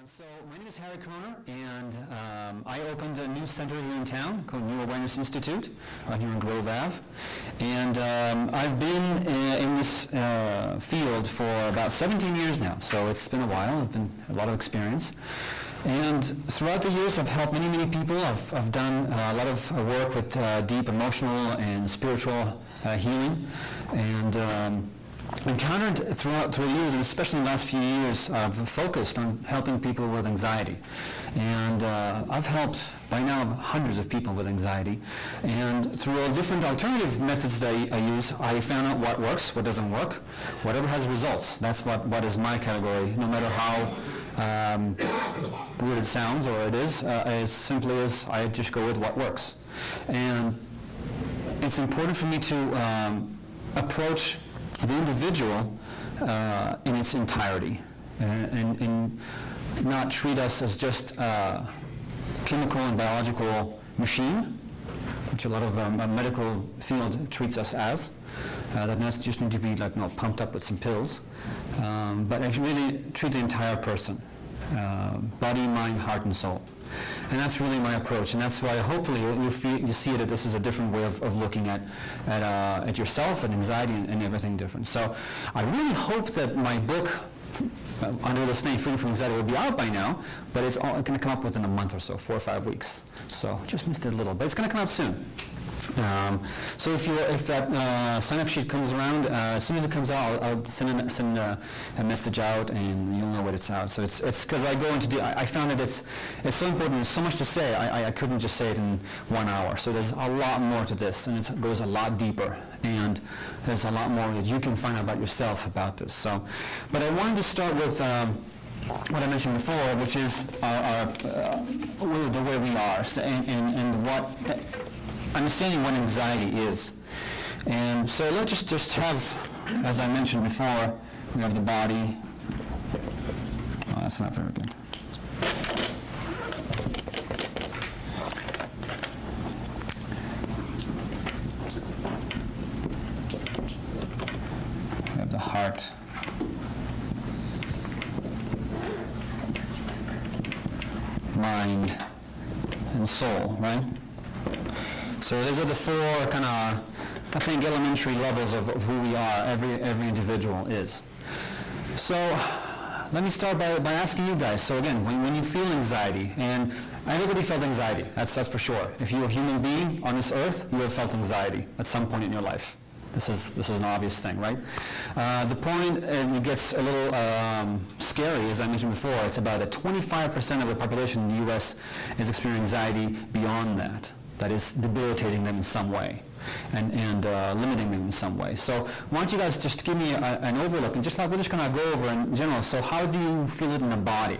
So my name is Harry Kroner, and I opened a new center here in town called New Awareness Institute, right here in Grove Ave. And I've been in this field for about 17 years now, so it's been a while. It's been a lot of experience. And throughout the years, I've helped many people. I've done a lot of work with deep emotional and spiritual healing, and encountered throughout the years, and especially in the last few years, I've focused on helping people with anxiety. And I've helped by now hundreds of people with anxiety. And through all different alternative methods that I use, I found out what works, what doesn't work, whatever has results. That's what is my category, no matter how weird it sounds or it is. As simply as I just go with what works. And it's important for me to approach the individual in its entirety, and not treat us as just a chemical and biological machine, which a lot of medical field treats us as. That not just need to be like pumped up with some pills, but actually really treat the entire person, body, mind, heart, and soul. And that's really my approach, and that's why hopefully you see that this is a different way of looking at yourself and anxiety and everything different. So I really hope that my book under this name, Freedom from Anxiety, will be out by now, but it's going to come up within a month or so, 4 or 5 weeks. So just missed it a little, but it's going to come out soon. So if that sign-up sheet comes around, as soon as it comes out, I'll send a message out, and you'll know when it's out. So it's because I go into I found that it's so important. There's so much to say. I couldn't just say it in 1 hour. So there's a lot more to this, and it goes a lot deeper. And there's a lot more that you can find out about yourself about this. So, but I wanted to start with what I mentioned before, which is the way we are, so, and what. Understanding what anxiety is. And so let's just have, as I mentioned before, we have the body. Oh, that's not very good. We have the heart. Mind and soul, right? So those are the 4 kind of, I think, elementary levels of who we are, every individual is. So let me start by asking you guys, so again, when you feel anxiety, and everybody felt anxiety, that's for sure. If you're a human being on this earth, you have felt anxiety at some point in your life. This is an obvious thing, right? The point, and it gets a little scary, as I mentioned before, it's about that 25% of the population in the U.S. is experiencing anxiety beyond that. That is debilitating them in some way and limiting them in some way. So why don't you guys just give me an overlook, and we're just going to go over in general. So how do you feel it in the body?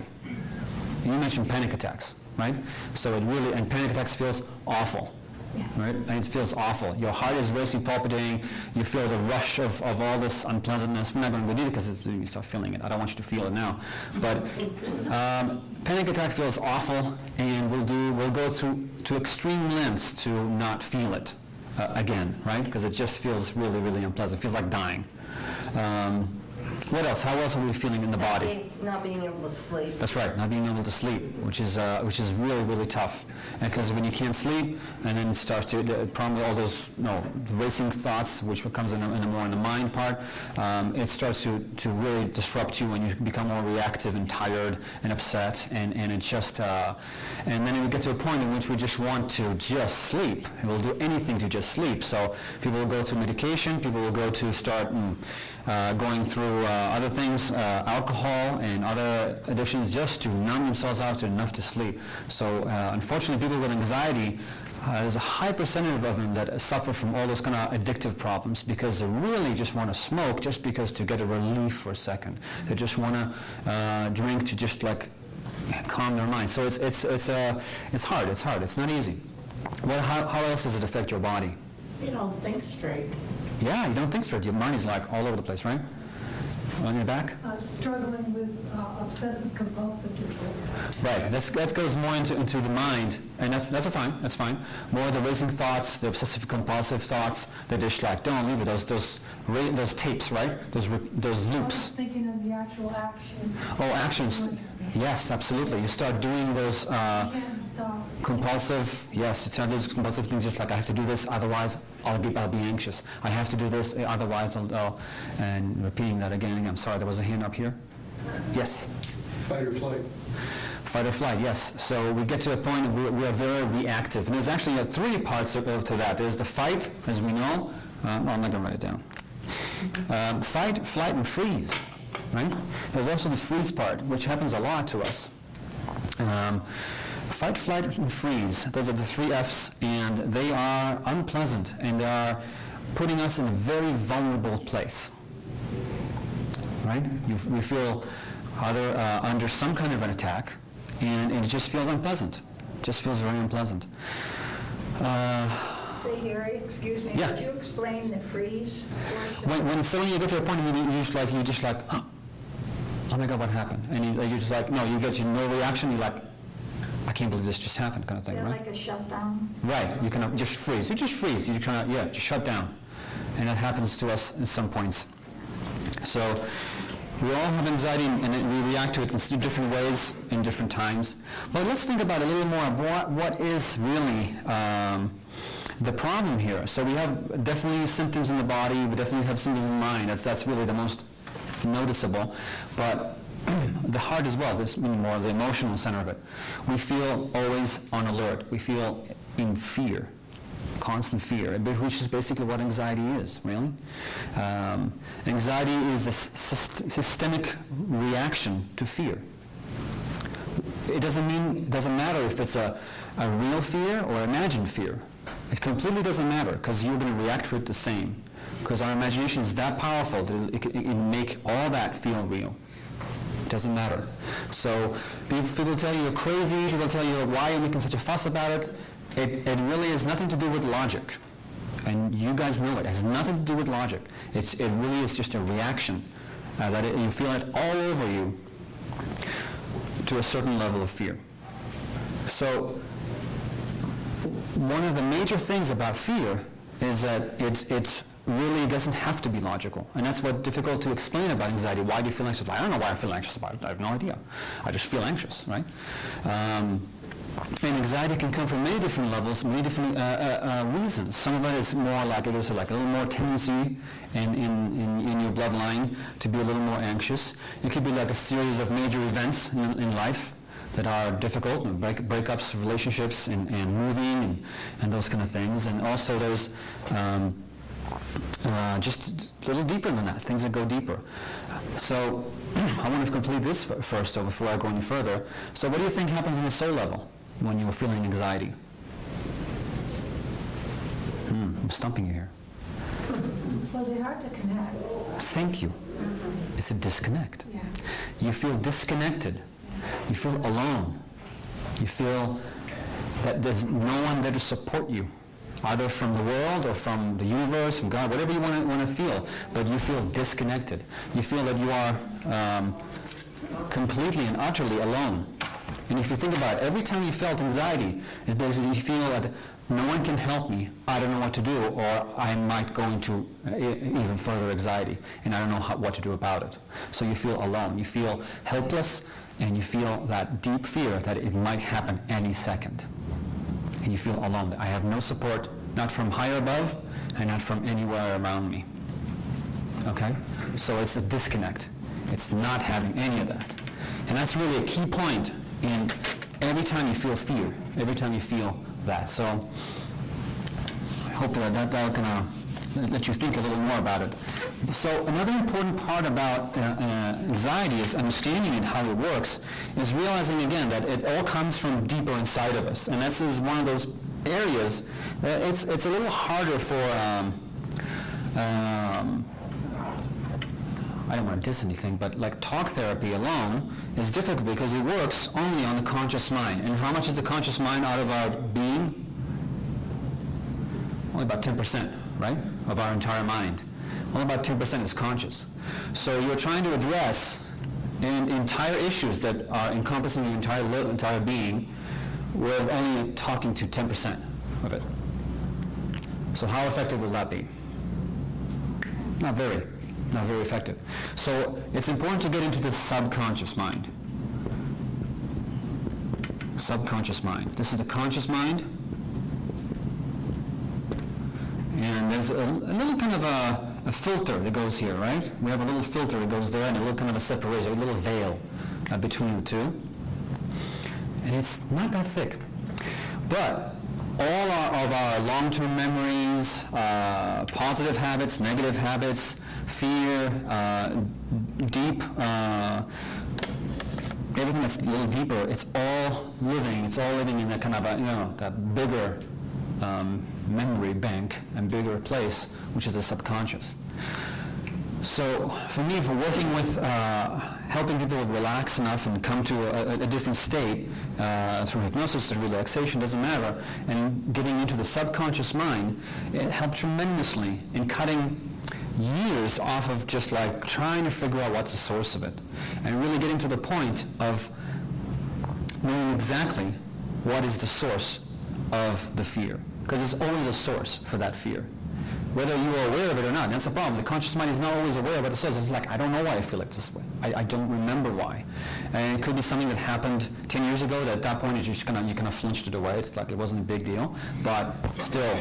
You mentioned panic attacks, right? So it really, and panic attacks feels awful. Yes. Right? And it feels awful. Your heart is racing, palpitating. You feel the rush of all this unpleasantness. We're not going to go deep because you start feeling it. I don't want you to feel it now. But panic attack feels awful, and we'll go to extreme lengths to not feel it again, right? Because it just feels really, really unpleasant. It feels like dying. What else? How else are we feeling in the body? Not being able to sleep. That's right, not being able to sleep, which is really, really tough. Because when you can't sleep, and then it starts to probably all those racing thoughts, which comes in more in the mind part, it starts to really disrupt you, and you become more reactive and tired and upset, and it just and then we get to a point in which we just want to just sleep. And we'll do anything to just sleep. So people will go through medication. People will go to start going through other things, alcohol and other addictions, just to numb themselves out to enough to sleep. So unfortunately, people with anxiety, there's a high percentage of them that suffer from all those kind of addictive problems, because they really just want to smoke just because to get a relief for a second. They just want to drink to just like calm their mind. So it's hard. It's not easy. How else does it affect your body? You don't think straight. Yeah, you don't think straight. Your mind is like all over the place, right? On your back? Struggling with obsessive compulsive disorder. Right, that goes more into the mind, and that's fine, that's fine. More the racing thoughts, the obsessive compulsive thoughts, the distract. Don't leave it, those tapes, right? Those I loops. was thinking of the actual action. Oh, actions. Yes, absolutely. You start doing those You can't stop. compulsive, yes, it's those compulsive things, just like I have to do this, otherwise I'll be anxious. I have to do this, otherwise and repeating that again and again. I'm sorry, there was a hand up here. Yes? Fight or flight. Fight or flight, yes. So we get to a point where we are very reactive. And there's actually three parts to that. There's the fight, as we know. I'm not going to write it down. Fight, flight, and freeze, right? There's also the freeze part, which happens a lot to us. Fight, flight, and freeze. Those are the three Fs, and they are unpleasant, and they are putting us in a very vulnerable place, right? We feel either under some kind of an attack, and it just feels unpleasant. It just feels very unpleasant. Say, Harry, excuse me, Yeah. could you explain the freeze portion? When suddenly you get to a point where you just like, oh my God, what happened? And you're just like, no, you get to no reaction. You're like, I can't believe this just happened, kind of Is thing, that right? like a shutdown? Right. You can just freeze. You just freeze. You kind of just shut down, and that happens to us at some points. So we all have anxiety, and we react to it in different ways in different times. But let's think about it a little more. What is really the problem here? So we have definitely symptoms in the body. We definitely have symptoms in the mind. That's really the most noticeable. But the heart as well, this more the emotional center of it. We feel always on alert. We feel in fear, constant fear, which is basically what anxiety is, really. Anxiety is a systemic reaction to fear. It doesn't matter if it's a real fear or imagined fear. It completely doesn't matter, because you're going to react to it the same. Because our imagination is that powerful that it can make all that feel real. Doesn't matter. So people tell you you're crazy, people tell you why you're making such a fuss about it. It really has nothing to do with logic. And you guys know it has nothing to do with logic. It really is just a reaction that you feel it all over you to a certain level of fear. So one of the major things about fear is that it's really doesn't have to be logical. And that's what's difficult to explain about anxiety. Why do you feel anxious? I don't know why I feel anxious about it. I have no idea. I just feel anxious, right? And anxiety can come from many different levels, many different reasons. Some of it is more like, it is like a little more tendency in your bloodline to be a little more anxious. It could be like a series of major events in life that are difficult, breakups, relationships, and moving, and those kind of things. And also there's just a little deeper than that, things that go deeper. So I want to complete this first, so before I go any further. So what do you think happens on the soul level when you're feeling anxiety? I'm stumping you here. Well, they're hard to connect. Thank you. It's a disconnect. Yeah. You feel disconnected. You feel alone. You feel that there's no one there to support you, either from the world or from the universe, from God, whatever you want to feel, but you feel disconnected. You feel that you are completely and utterly alone. And if you think about it, every time you felt anxiety, it's basically you feel that no one can help me, I don't know what to do, or I might go into even further anxiety, and I don't know what to do about it. So you feel alone, you feel helpless, and you feel that deep fear that it might happen any second. And you feel alone. I have no support, not from higher above, and not from anywhere around me. Okay? So it's a disconnect. It's not having any of that. And that's really a key point in every time you feel fear, every time you feel that. So I hope that can let you think a little more about it. So another important part about anxiety is understanding it, how it works, is realizing again that it all comes from deeper inside of us. And this is one of those areas that it's a little harder for, I don't want to diss anything, but like talk therapy alone is difficult because it works only on the conscious mind. And how much is the conscious mind out of our being? Only about 10%, right, of our entire mind. only about 10% is conscious. So you're trying to address entire issues that are encompassing the entire being with only talking to 10% of it. So how effective will that be? Not very effective. So it's important to get into the subconscious mind. Subconscious mind. This is the conscious mind. And there's a little kind of a filter that goes here, right? We have a little filter that goes there and a little kind of a separation, a little veil between the two. And it's not that thick. But all of our long-term memories, positive habits, negative habits, fear, deep, everything that's a little deeper, it's all living in a kind of a, that bigger memory bank and bigger place, which is the subconscious. So for me, for working with helping people relax enough and come to a different state through hypnosis or relaxation, doesn't matter, and getting into the subconscious mind, it helped tremendously in cutting years off of just like trying to figure out what's the source of it, and really getting to the point of knowing exactly what is the source of the fear, because there's always a source for that fear, whether you are aware of it or not. That's the problem. The conscious mind is not always aware of the source. It's like, I don't know why I feel like this way. I don't remember why. And it could be something that happened 10 years ago that at that point you kind of flinched it away. It's like it wasn't a big deal, but still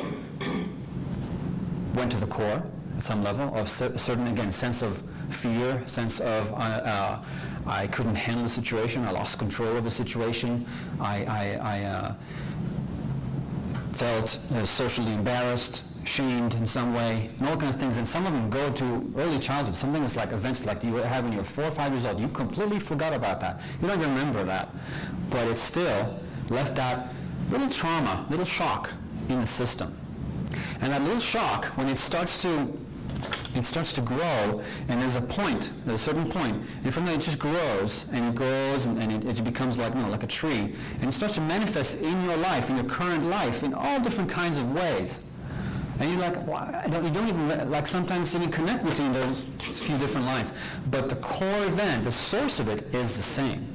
went to the core at some level of certain, again, sense of fear, sense of I couldn't handle the situation, I lost control of the situation, I felt socially embarrassed, shamed in some way, and all kinds of things. And some of them go to early childhood. Something is like events like you have when you're 4 or 5 years old. You completely forgot about that. You don't even remember that. But it still left that little trauma, little shock in the system. And that little shock, when it starts to grow, and there's a certain point, and from there it just grows, and it grows, and it becomes like a tree, and it starts to manifest in your life, in your current life, in all different kinds of ways. And you're like, well, you don't even, like sometimes even connect between those few different lines. But the core event, the source of it is the same.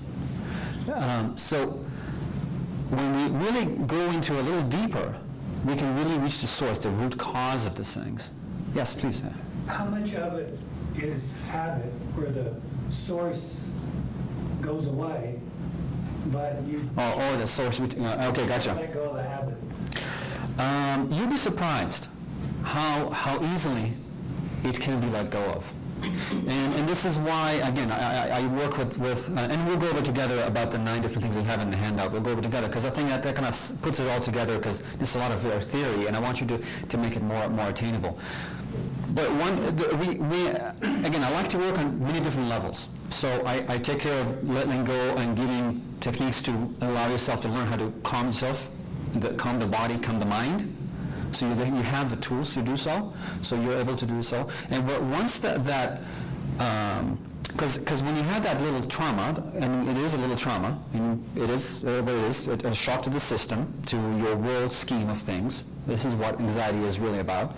So when we really go into a little deeper, we can really reach the source, the root cause of these things. Yes, please. How much of it is habit, where the source goes away, but you the source. Okay, gotcha. let go of the habit? You'd be surprised how easily it can be let go of. And this is why, again, I work with and we'll go over together about the 9 different things we have in the handout. We'll go over together, because I think that kind of puts it all together, because there's a lot of theory, and I want you to make it more attainable. But again, I like to work on many different levels. So I take care of letting go and giving techniques to allow yourself to learn how to calm yourself, calm the body, calm the mind. So you have the tools to do so. So you're able to do so. And once because when you had that little trauma, and it is a little trauma, and it is a shock to the system, to your world scheme of things. This is what anxiety is really about.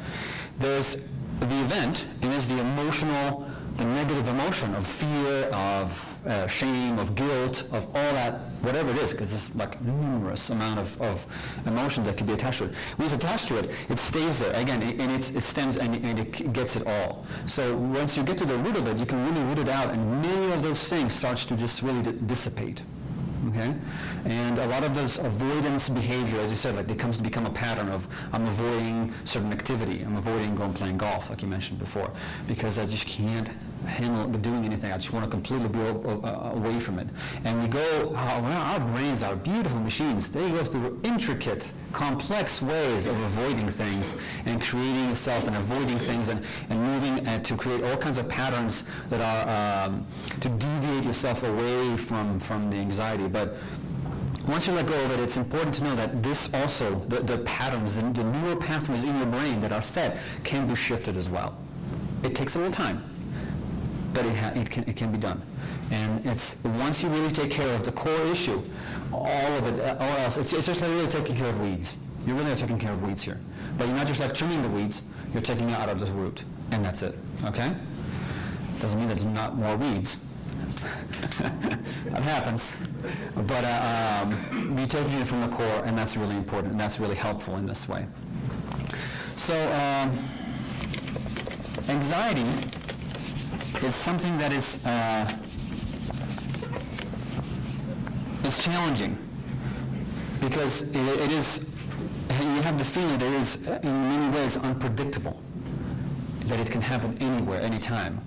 There's the event, and there's the emotional, the negative emotion of fear, of shame, of guilt, of all that, whatever it is, because it's like numerous amount of emotion that could be attached to it. When it's attached to it, it stays there again, and it stems and it gets it all. So once you get to the root of it, you can really root it out, and many of those things starts to just really dissipate. Okay, and a lot of those avoidance behavior, as you said, like it comes to become a pattern of I'm avoiding certain activity, I'm avoiding going playing golf, like you mentioned before, because I just can't handle doing anything. I just want to completely be away from it. And we go, our brains are beautiful machines. They go through intricate, complex ways of avoiding things and creating yourself and avoiding things and moving to create all kinds of patterns that are to deviate yourself away from the anxiety. But once you let go of it, it's important to know that this also, the patterns and the neural pathways in your brain that are set can be shifted as well. It takes a little time, but it can be done. And it's once you really take care of the core issue, all of it, all else, it's just like really taking care of weeds. You really are taking care of weeds here. But you're not just like trimming the weeds, you're taking it out of the root, and that's it, okay? Doesn't mean there's not more weeds. That happens. But you're taking it from the core, and that's really important, and that's really helpful in this way. So, anxiety is something that is challenging, because it is, you have the feeling that it is in many ways unpredictable, that it can happen anywhere, anytime.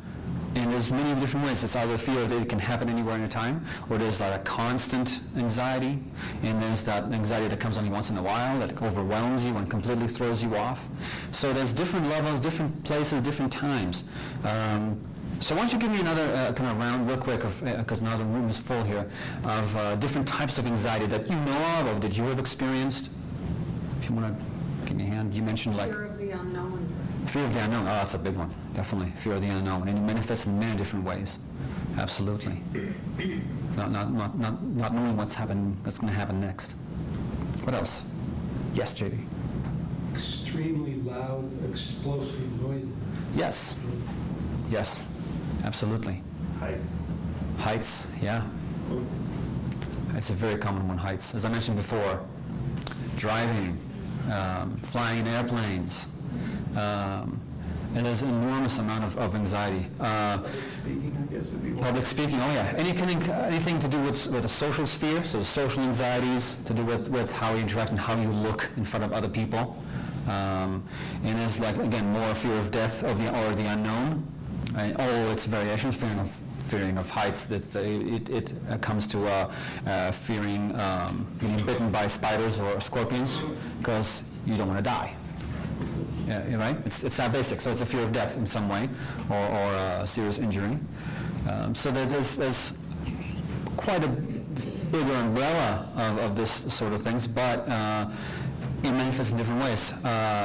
And there's many different ways. It's either fear that it can happen anywhere, anytime, or there's like a constant anxiety, and there's that anxiety that comes only once in a while, that overwhelms you and completely throws you off. So there's different levels, different places, different times. So why don't you give me another kind of round real quick, because now the room is full here, of different types of anxiety that you know of, or that you have experienced. If you want to give me a hand, you mentioned like... Fear of the unknown. Fear of the unknown, oh, that's a big one, definitely. Fear of the unknown, and it manifests in many different ways. Absolutely. Not knowing what's going to happen next. What else? Yes, JD. Extremely loud, explosive noises. Yes. Yes, absolutely. Heights. Heights, yeah. It's a very common one, heights. As I mentioned before, driving, flying in airplanes, and there's an enormous amount of anxiety. Public speaking, I guess, would be one. Public speaking, oh yeah. Anything to do with the social sphere, so the social anxieties, to do with how you interact and how you look in front of other people. And there's like, again, more fear of death or the unknown. And all its variations, fearing of heights. It comes to fearing getting bitten by spiders or scorpions, because you don't want to die. Yeah, right? It's that basic. So it's a fear of death in some way, or a serious injury. So there's quite a bigger umbrella of this sort of things, but it manifests in different ways.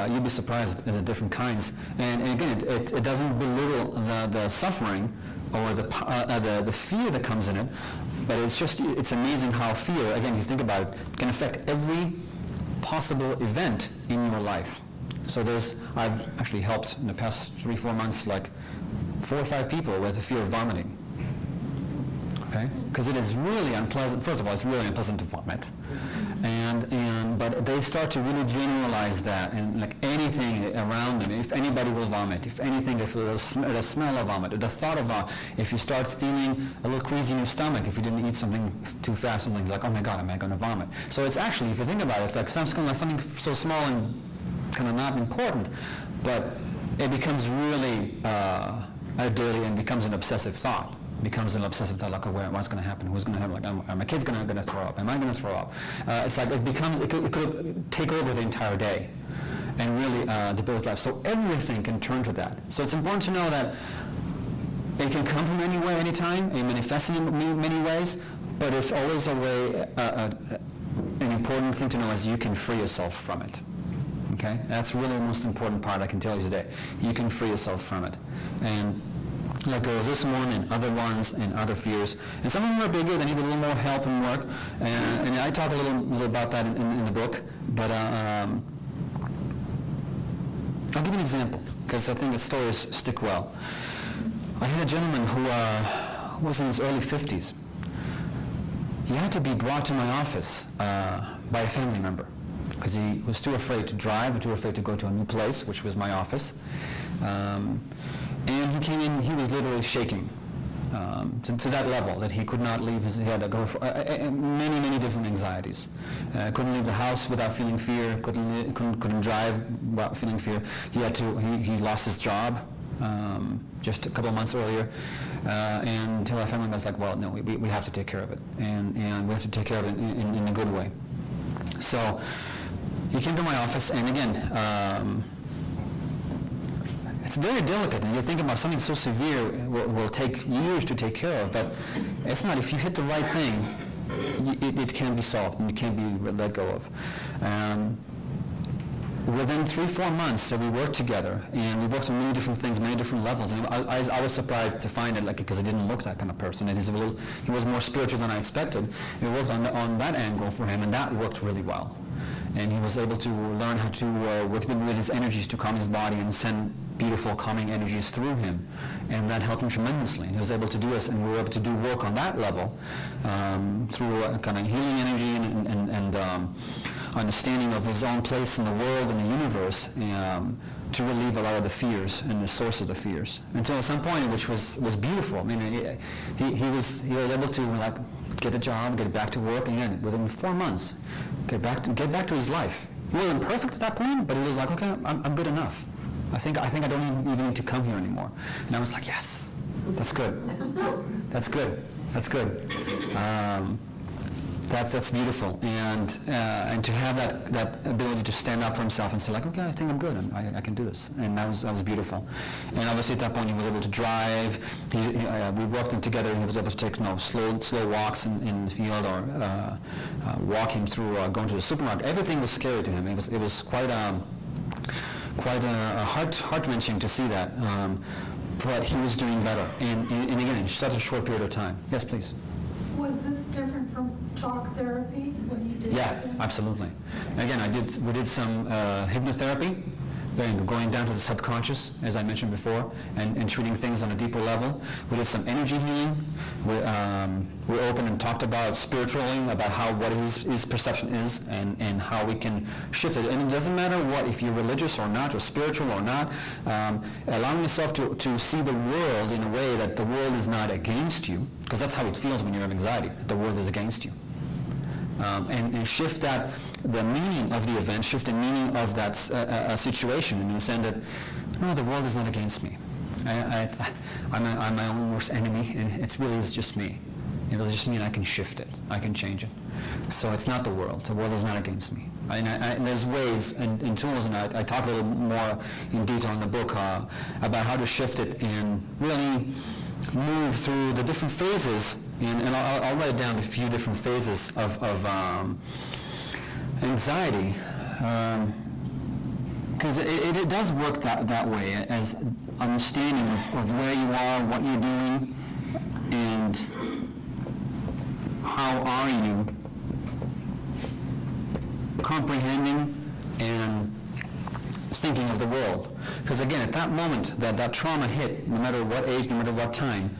You'll be surprised at the different kinds. And again, it doesn't belittle the suffering or the fear that comes in it, but it's amazing how fear, again, you think about it, can affect every possible event in your life. So I've actually helped in the past 3-4 months, like 4 or 5 people with the fear of vomiting. Okay? Because it is really unpleasant. First of all, it's really unpleasant to vomit. But they start to really generalize that, and like anything around them, if anybody will vomit, if anything, if the smell of vomit, or the thought of vomit, if you start feeling a little queasy in your stomach, if you didn't eat something too fast, something like, oh my God, am I going to vomit? So it's actually, if you think about it, it's like something so small and kind of not important, but it becomes really a daily and becomes an obsessive thought. Becomes an obsessive thought, like, oh, what's going to happen? Who's going to happen? Like, are my kids going to throw up? Am I going to throw up? It's like it could take over the entire day and really debilitate life. So everything can turn to that. So it's important to know that it can come from anywhere, anytime. It manifests in many ways, but it's always a way. An important thing to know is you can free yourself from it. Okay, that's really the most important part I can tell you today. You can free yourself from it, and let go of this one and other ones and other fears. And some of them are bigger, they need a little more help and work. And I talk a little about that in the book. But I'll give you an example, because I think the stories stick well. I had a gentleman who was in his early 50s. He had to be brought to my office by a family member, because he was too afraid to drive, too afraid to go to a new place, which was my office. And he came in, he was literally shaking to that level that he could not leave. He had to go for many different anxieties. Couldn't leave the house without feeling fear. Couldn't drive without feeling fear. He lost his job just a couple of months earlier, and until our family was like, well, no, we have to take care of it, and we have to take care of it in a good way. So he came to my office, and again. It's very delicate, and you think about something so severe will take years to take care of, but it's not. If you hit the right thing, it can be solved, and it can be let go of. Within 3-4 months that we worked together, and we worked on many different things, many different levels, and I was surprised to find it, like, because he didn't look that kind of person. And he was more spiritual than I expected. We worked on that angle for him, and that worked really well. and he was able to learn how to work with his energies to calm his body and send beautiful calming energies through him, and that helped him tremendously. And he was able to do this, and we were able to do work on that level through kind of healing energy and understanding of his own place in the world and the universe, to relieve a lot of the fears and the source of the fears. Until some point, which was beautiful. I mean, he was able to like get a job, get back to work, and again, within 4 months, get back to his life. He wasn't perfect at that point, but he was like, okay, I'm good enough. I think I don't even need to come here anymore. And I was like, yes, that's good. That's good. That's good. That's beautiful, and to have that ability to stand up for himself and say like, okay, I think I'm good, I can do this, and that was beautiful. And obviously at that point he was able to drive. We worked in together. He was able to take slow walks in the field, or walk him through going to the supermarket. Everything was scary to him. It was quite heart-wrenching to see that. But he was doing better, and again in such a short period of time. Yes, please. Was this different from talk therapy, what you did? Yeah, absolutely. Again, we did some hypnotherapy, going down to the subconscious, as I mentioned before, and treating things on a deeper level. We did some energy healing. We opened and talked about spiritually, about what his perception is, and how we can shift it. And it doesn't matter if you're religious or not, or spiritual or not, allowing yourself to see the world in a way that the world is not against you, because that's how it feels when you have anxiety, that the world is against you. And shift the meaning of the event, shift the meaning of that situation, and understand that, no, the world is not against me. I'm my own worst enemy, and it really is just me. It really just me, and I can shift it. I can change it. So it's not the world. The world is not against me. And there's ways and tools, and I talk a little more in detail in the book about how to shift it and really move through the different phases, and I'll write down a few different phases of anxiety, because it does work that way, as understanding of where you are, what you're doing, and how are you comprehending and thinking of the world. Because again, at that moment that trauma hit, no matter what age, no matter what time,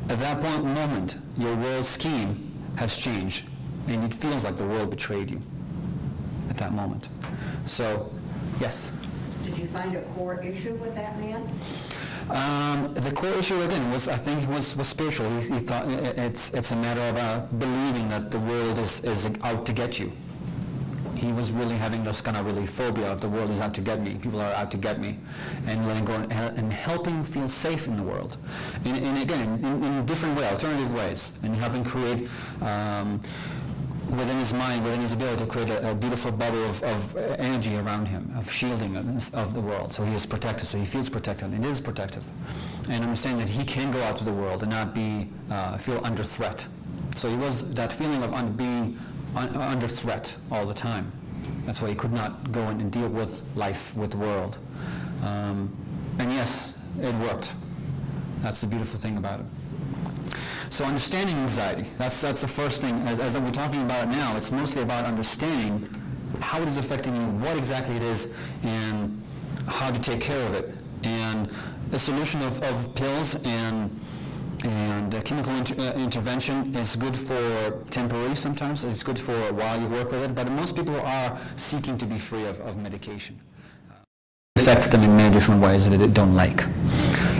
at that moment, your world scheme has changed, and it feels like the world betrayed you at that moment. So, yes? Did you find a core issue with that man? The core issue again was spiritual. He thought it's a matter of believing that the world is out to get you. He was really having this kind of really phobia of the world is out to get me, people are out to get me, and letting go and helping feel safe in the world. And again, in different ways, alternative ways, and helping create within his mind, within his ability to create a beautiful bubble of energy around him, of shielding of the world. So he is protected, so he feels protected, and it is protective. And understanding that he can go out to the world and not feel under threat. So he was that feeling of being under threat all the time. That's why he could not go in and deal with life, with the world. And yes, it worked. That's the beautiful thing about it. So understanding anxiety, that's the first thing. As we're talking about it now, it's mostly about understanding how it is affecting you, what exactly it is, and how to take care of it. And the solution of pills and chemical intervention is good for temporary sometimes. It's good for a while you work with it, but most people are seeking to be free of medication. It affects them in many different ways that they don't like.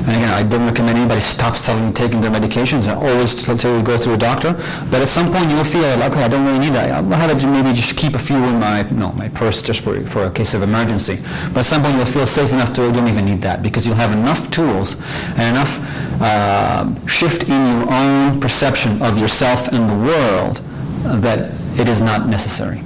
And again, I don't recommend anybody stops taking their medications and always until you go through a doctor. But at some point you will feel like, okay, I don't really need that. I'll have to maybe just keep a few in my purse just for a case of emergency. But at some point you'll feel safe enough to don't even need that, because you'll have enough tools and enough shift in your own perception of yourself and the world that it is not necessary.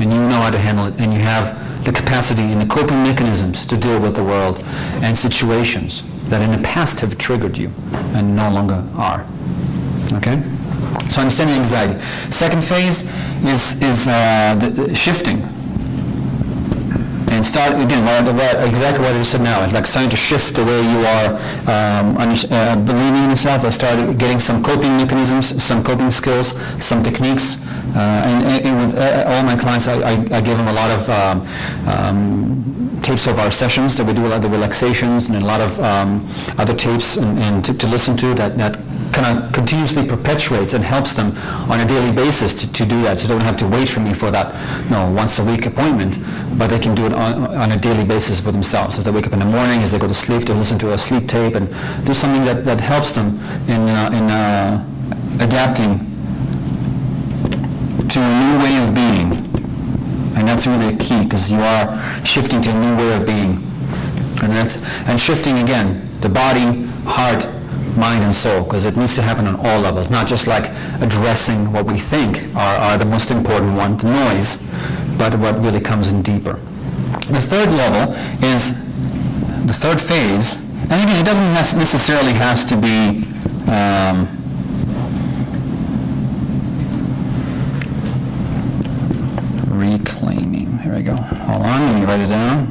And you know how to handle it, and you have the capacity and the coping mechanisms to deal with the world and situations that in the past have triggered you and no longer are. Okay? So understanding anxiety. Second phase is the shifting and start, again, exactly what I just said now. It's like starting to shift the way you are believing in yourself. I started getting some coping mechanisms, some coping skills, some techniques. And with all my clients, I give them a lot of tapes of our sessions that we do, a lot of the relaxations, and a lot of other tapes and to listen to that kind of continuously perpetuates and helps them on a daily basis to do that. So they don't have to wait for me for that once a week appointment, but they can do it on a daily basis with themselves. So they wake up in the morning, as they go to sleep, they listen to a sleep tape and do something that helps them in adapting to a new way of being. And that's really a key, because you are shifting to a new way of being. And shifting, again, the body, heart, mind, and soul, because it needs to happen on all levels, not just like addressing what we think are the most important one, the noise, but what really comes in deeper. The third level is the third phase, and again, it doesn't necessarily has to be reclaiming. Here we go. Hold on, let me write it down.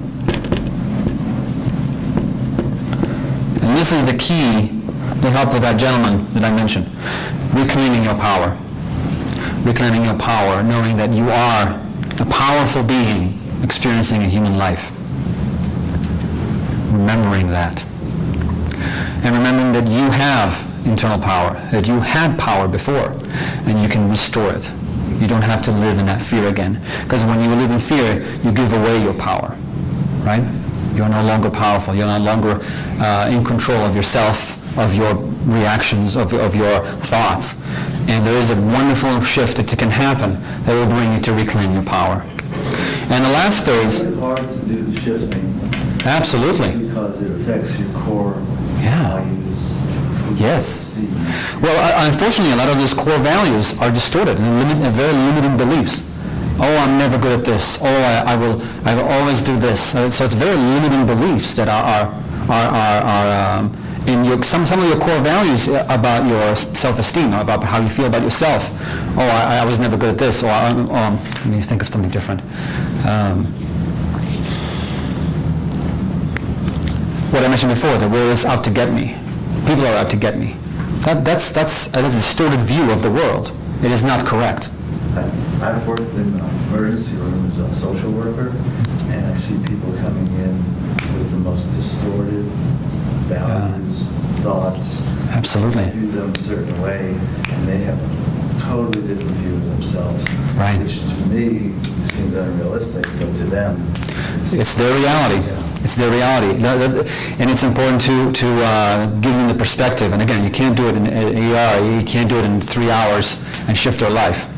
And this is the key to help with that gentleman that I mentioned. Reclaiming your power. Reclaiming your power, knowing that you are a powerful being experiencing a human life. Remembering that. And remembering that you have internal power, that you had power before, and you can restore it. You don't have to live in that fear again. Because when you live in fear, you give away your power, right? You're no longer powerful. You're no longer in control of yourself, of your reactions, of your thoughts. And there is a wonderful shift that can happen that will bring you to reclaim your power. And the last phase... It's hard to do the shifting. Absolutely. Because it affects your core values. Yes. Well, unfortunately, a lot of those core values are distorted and very limiting beliefs. Oh, I'm never good at this. Oh, I will always do this. So it's very limiting beliefs that are in some of your core values about your self-esteem, about how you feel about yourself. Oh, I was never good at this. Or let me think of something different. What I mentioned before, the world is out to get me. People are out to get me. That's a distorted view of the world. It is not correct. I've worked in emergency rooms as a social worker, and I see people coming in with the most distorted values, thoughts. Absolutely. They do them a certain way, and they have a totally different view of themselves. Right. Which to me seems unrealistic, but to them, it's their reality. Yeah. It's their reality. And it's important to give them the perspective. And again, you can't do it in ER, you can't do it in 3 hours and shift their life.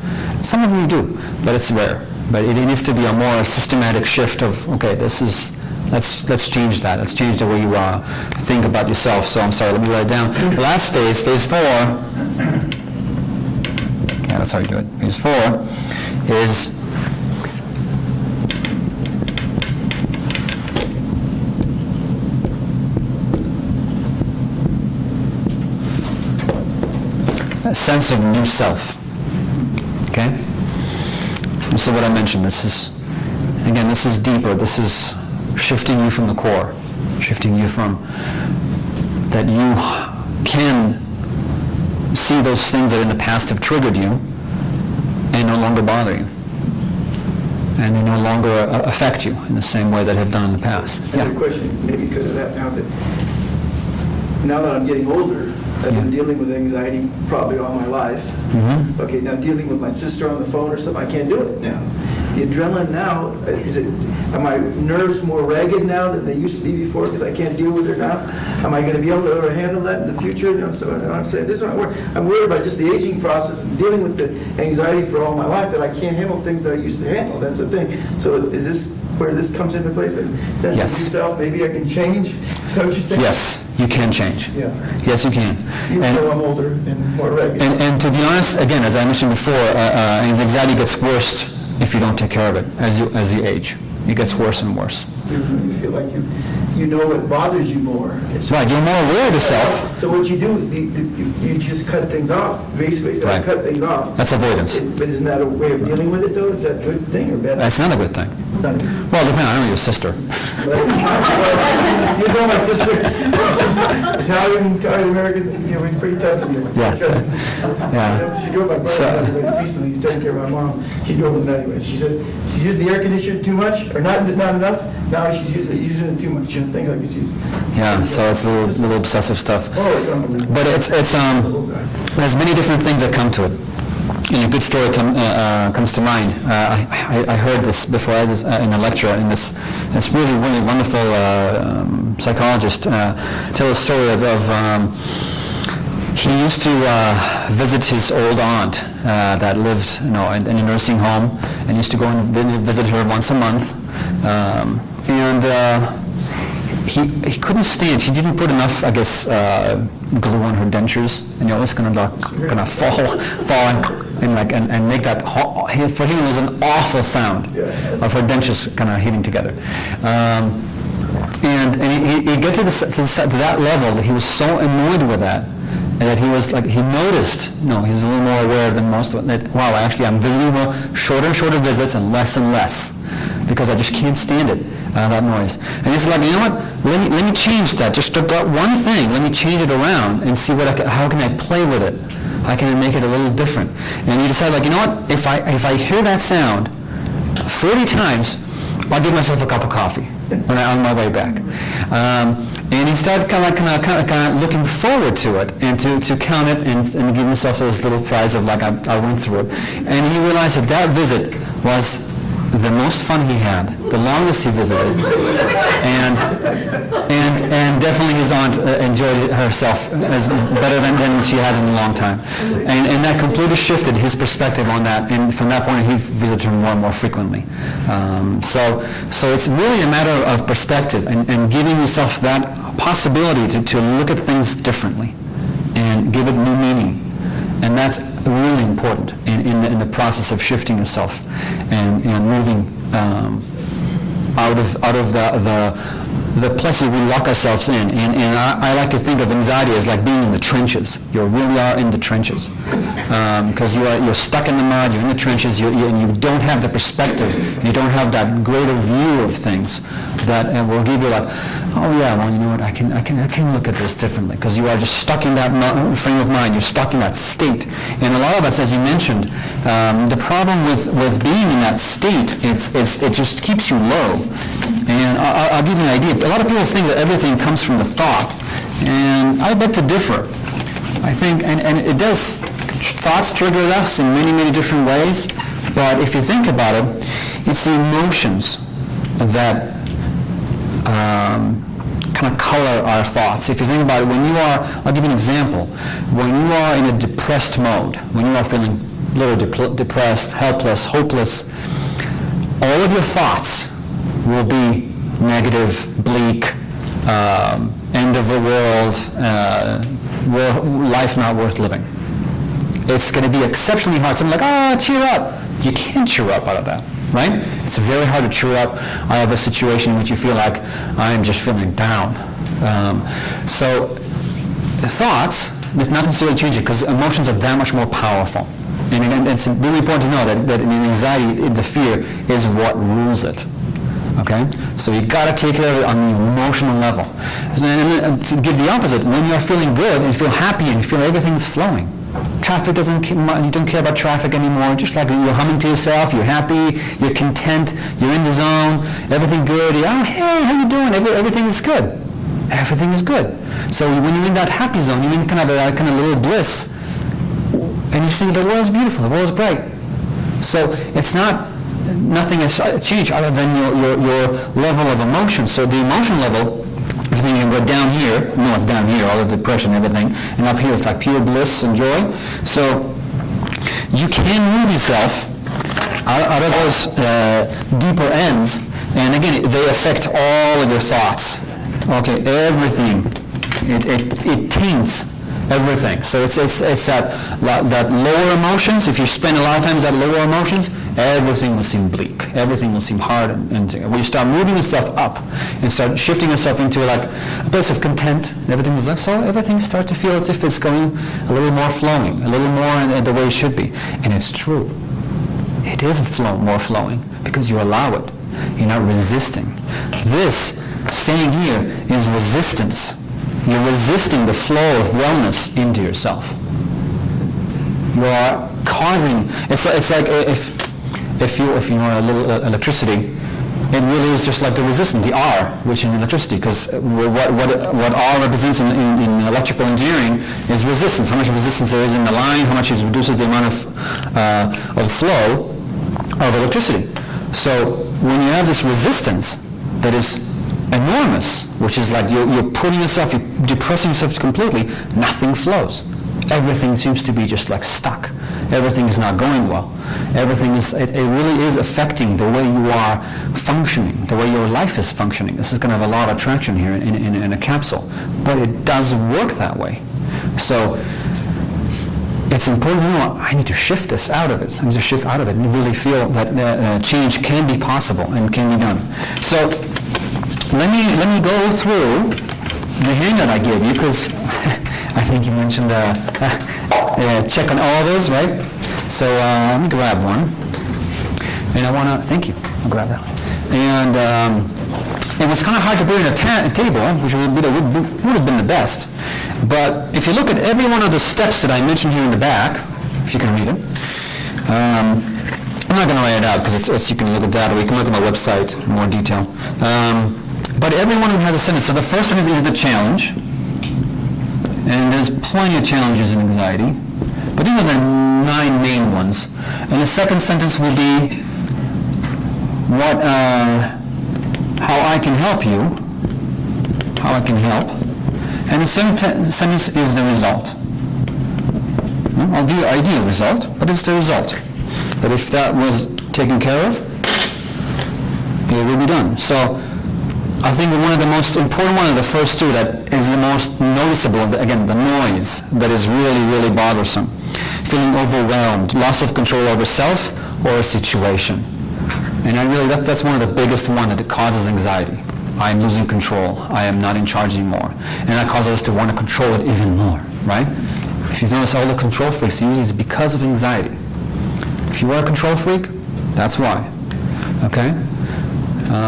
Some of them do, but it's rare. But it needs to be a more systematic shift of, okay, this is, let's change that. Let's change the way you think about yourself. So I'm sorry, let me write it down. The last phase 4, yeah, that's how you do it. Phase 4 is a sense of new self. Okay? So what I mentioned, this is deeper. This is shifting you from the core, shifting you from that you can see those things that in the past have triggered you and no longer bother you. And they no longer affect you in the same way that have done in the past. Another question, maybe because of that now that I'm getting older, I've been dealing with anxiety probably all my life. Mm-hmm. Okay, now dealing with my sister on the phone or something, I can't do it now. The adrenaline now, are my nerves more ragged now than they used to be before because I can't deal with her now? Am I going to be able to handle that in the future? So I'm saying, this is what I'm worried about, just the aging process and dealing with the anxiety for all my life, that I can't handle things that I used to handle. That's the thing. So is this where this comes into place? Sense Yes. of yourself, maybe I can change? Is that what you're saying? Yes, you can change. Yeah. Yes, you can. Even though I'm older and more ragged. And to be honest, again, as I mentioned before, anxiety gets worse if you don't take care of it as you age. It gets worse and worse. You feel like you know what bothers you more. It's- Right, you're more aware of yourself. So what you do, you just cut things off, basically, Right. cut things off. That's avoidance. But isn't that a way of dealing with it, though? Is that a good thing or bad? That's not a good thing. It's not a good- Well, depending, I know your sister. You know my sister, Italian American, you know, it's pretty tough to deal with. Yeah. Trust me. Yeah. She drove my So- brother recently, he's taking care of my mom. She drove him anyway. She said, she used the air conditioner too much, or not enough. Now she's using it too much, you know, things like this. Yeah, so it's a little obsessive stuff. Oh, it's unbelievable. But there's many different things that come to it. And a good story comes to mind. I heard this before I was in a lecture, and this really, really wonderful psychologist tell a story of he used to visit his old aunt that lived, in a nursing home, and used to go and visit her once a month. He couldn't stand. He didn't put enough, I guess, glue on her dentures, and it was gonna fall and make that. For him, it was an awful sound of her dentures kind of hitting together. And he get to that level that he was so annoyed with that he was like, he noticed, he's a little more aware than most of it, that, wow, actually I'm visiting her shorter and shorter visits and less, because I just can't stand it, that noise. And he's like, you know what, let me change that, just that one thing, let me change it around and see how can I play with it? How can I make it a little different? And he decided, like, you know what, if I hear that sound 40 times, I'll give myself a cup of coffee when I'm on my way back. And he started kind of looking forward to it, and to count it and give himself those little prizes of, like, I went through it. And he realized that visit was the most fun he had, the longest he visited, and definitely his aunt enjoyed it herself as better than she has in a long time, and that completely shifted his perspective on that, and from that point he visited her more and more frequently. So it's really a matter of perspective and giving yourself that possibility to look at things differently and give it new meaning. And that's really important in the process of shifting yourself and moving out of the places we lock ourselves in. And I like to think of anxiety as like being in the trenches. You really are in the trenches. Because you're stuck in the mud, you're in the trenches, and you don't have the perspective, you don't have that greater view of things that will give you like, oh yeah, well, you know what, I can look at this differently, because you are just stuck in that frame of mind, you're stuck in that state. And a lot of us, as you mentioned, the problem with being in that state, it just keeps you low. And I'll give you an idea. A lot of people think that everything comes from the thought, and I beg to differ. I think, and it does, thoughts trigger us in many, many different ways, but if you think about it, it's the emotions that kind of color our thoughts. If you think about it, I'll give you an example. When you are in a depressed mode, when you are feeling a little depressed, helpless, hopeless, all of your thoughts will be negative, bleak, end of the world, life not worth living. It's going to be exceptionally hard. Someone like, cheer up. You can't cheer up out of that, right? It's very hard to cheer up out of a situation in which you feel like, I'm just feeling down. So the thoughts, it's not necessarily changing, because emotions are that much more powerful. And again, it's really important to know that in anxiety, the fear is what rules it. Okay? So you got to take care of it on the emotional level. And to give the opposite, when you're feeling good and you feel happy and you feel everything's flowing, traffic you don't care about traffic anymore, just like you're humming to yourself, you're happy, you're content, you're in the zone, everything good, oh, hey, how you doing? Everything is good. Everything is good. So when you're in that happy zone, you're in kind of a little bliss, and you see the world's beautiful, the world's bright. So it's nothing has changed other than your level of emotion. So the emotion level, if you can go down here, it's down here, all the depression and everything, and up here it's like pure bliss and joy. So you can move yourself out of those deeper ends, and again, they affect all of your thoughts. Okay, everything. It taints everything. So it's that lower emotions. If you spend a lot of time with that lower emotions, everything will seem bleak. Everything will seem hard. And when you start moving yourself up and start shifting yourself into like a place of content, everything is like, so everything starts to feel as if it's going a little more flowing, a little more in the way it should be. And it's true. It is more flowing because you allow it. You're not resisting. This staying here is resistance. You're resisting the flow of wellness into yourself. You are causing. It's like if you are a little electricity, it really is just like the resistance, the R, which in electricity, because what R represents in electrical engineering is resistance. How much resistance there is in the line, how much it reduces the amount of flow of electricity. So when you have this resistance that is enormous, which is like you're putting yourself, you're depressing yourself completely, nothing flows. Everything seems to be just like stuck. Everything is not going well. Everything is, it really is affecting the way you are functioning, the way your life is functioning. This is going to have a lot of traction here in a capsule, but it does work that way. So it's important to know, I need to shift this out of it. I need to shift out of it and really feel that change can be possible and can be done. So let me go through the handout I gave you, because I think you mentioned check on all those, right? So let me grab one. And I want to, thank you, I'll grab that one. And it was kind of hard to put in a table, which would have been the best. But if you look at every one of the steps that I mentioned here in the back, if you can read it, I'm not going to write it out because you can look at that, or you can look at my website in more detail. But every one of them has a sentence. So the first one is the challenge. And there's plenty of challenges in anxiety. But these are the 9 main ones. And the second sentence will be how I can help you, how I can help. And the second sentence is the result. I'll do the ideal result, but it's the result. That if that was taken care of, it will be done. So I think one of the most important one of the first two that is the most noticeable, again, the noise that is really, really bothersome. Feeling overwhelmed, loss of control over self or a situation. And that's one of the biggest one that causes anxiety. I am losing control. I am not in charge anymore. And that causes us to want to control it even more, right? If you notice all the control freaks, usually it's because of anxiety. If you are a control freak, that's why, okay?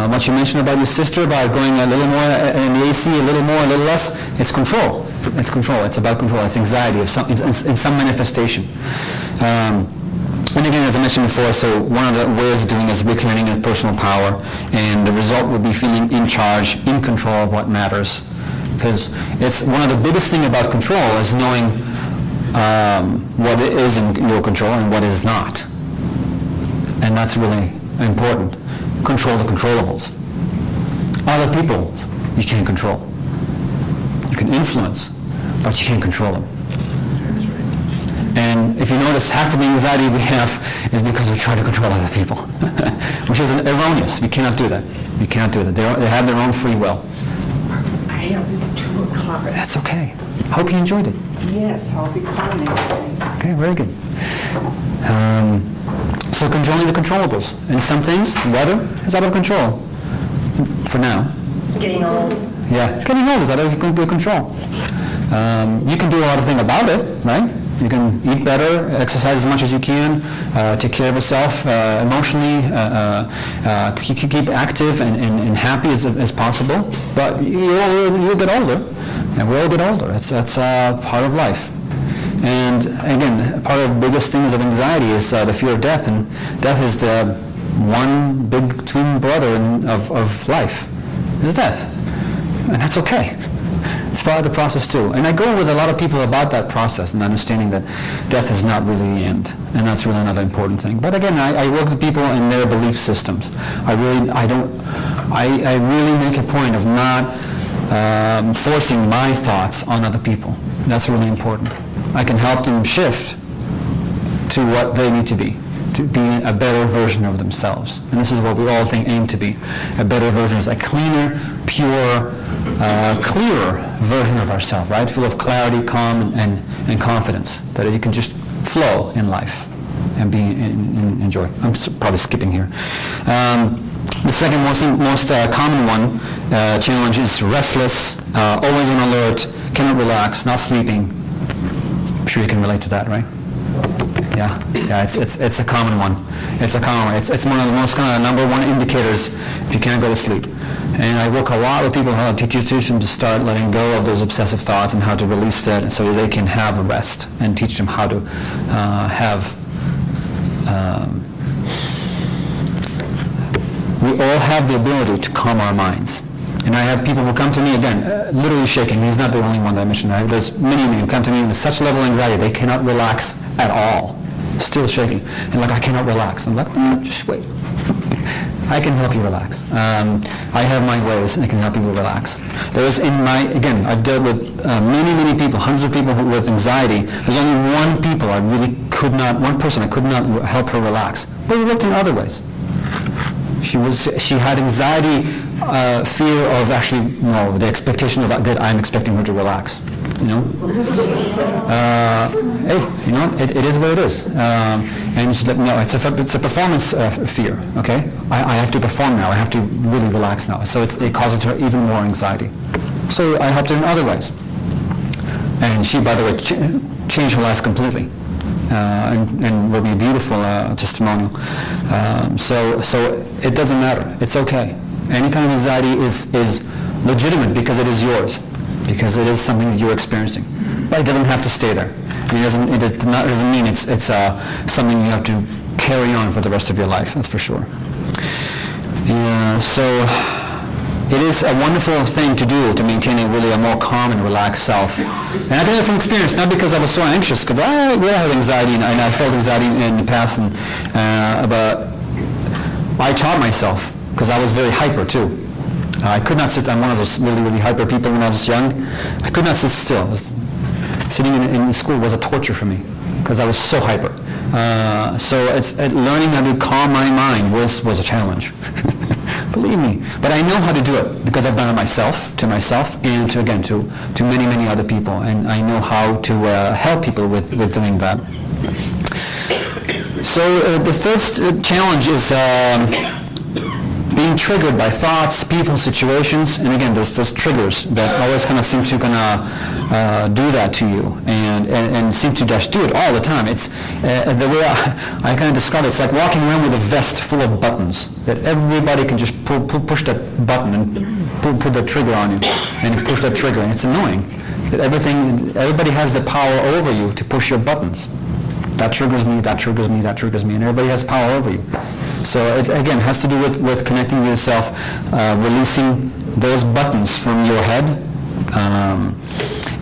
What you mentioned about your sister, about going a little more in the AC, a little more, a little less, it's control. It's control. It's about control. It's anxiety in some manifestation. And again, as I mentioned before, so one of the ways of doing is reclaiming your personal power, and the result would be feeling in charge, in control of what matters. Because it's one of the biggest thing about control is knowing what is in your control and what is not. And that's really important. Control the controllables. Other people, you can't control. You can influence, but you can't control them. And if you notice, half of the anxiety we have is because we try to control other people, which is erroneous. We cannot do that. We cannot do that. They have their own free will. I have 2 o'clock. That's okay. Hope you enjoyed it. Yes, I'll be calling. Okay, very good. So controlling the controllables. And some things, weather is out of control for now. Getting old. Yeah, getting old is out of your control. You can do a lot of things about it, right? You can eat better, exercise as much as you can, take care of yourself emotionally, keep active and happy as possible. But you'll get older, and we all get older. That's part of life. And again, part of the biggest things of anxiety is the fear of death, and death is the one big twin brother of life, is death. And that's okay. It's part of the process too. And I go with a lot of people about that process and understanding that death is not really the end. And that's really another important thing. But again, I work with people in their belief systems. I really make a point of not forcing my thoughts on other people. That's really important. I can help them shift to what they need to be. to be a better version of themselves. And this is what we all think aim to be. A better version is a cleaner, pure, clearer version of ourselves, right? Full of clarity, calm, and confidence, that you can just flow in life and be enjoy. I'm probably skipping here. The second most common one, challenge is restless, always on alert, cannot relax, not sleeping. I'm sure you can relate to that, right? Yeah, it's a common one. It's a common one. It's one of the most kind of number one indicators if you can't go to sleep. And I work a lot with people how to teach them to start letting go of those obsessive thoughts and how to release that so they can have a rest, and teach them how to have. We all have the ability to calm our minds. And I have people who come to me, again, literally shaking. He's not the only one that I mentioned. There's many who come to me with such level of anxiety, they cannot relax at all. Still shaking. And like, I cannot relax. I'm like, just wait. I can help you relax. I have my ways, and I can help you relax. There is again, I've dealt with many people, hundreds of people with anxiety. There's only one person I could not help her relax. But it worked in other ways. She had anxiety, fear of the expectation of that I'm expecting her to relax. Hey, it is what it is. And she said, no, it's a performance fear. Okay, I have to perform now. I have to really relax now. So it causes her even more anxiety. So I helped her in other ways, and she, by the way, changed her life completely. And will be a beautiful testimonial. So it doesn't matter. It's okay. Any kind of anxiety is legitimate because it is yours, because it is something that you're experiencing. But it doesn't have to stay there. It doesn't mean it's something you have to carry on for the rest of your life. That's for sure. So it is a wonderful thing to do to maintain a more calm and relaxed self. And I can it from experience, not because I was so anxious, because I had anxiety and I felt anxiety in the past, but I taught myself, because I was very hyper too. I could not sit. I'm one of those really hyper people when I was young. I could not sit still. Sitting in school was a torture for me, because I was so hyper. So learning how to calm my mind was a challenge. Believe me. But I know how to do it because I've done it to myself, and to many other people. And I know how to help people with doing that. So the third challenge is being triggered by thoughts, people, situations. And again, there's those triggers that always kind of seem to do that to you, and seem to just do it all the time. It's the way I kind of describe it. It's like walking around with a vest full of buttons that everybody can just push that button and put the trigger on you, and push that trigger, and it's annoying that everybody has the power over you to push your buttons. That triggers me, that triggers me, that triggers me, and everybody has power over you. So it, again, has to do with connecting with yourself, releasing those buttons from your head,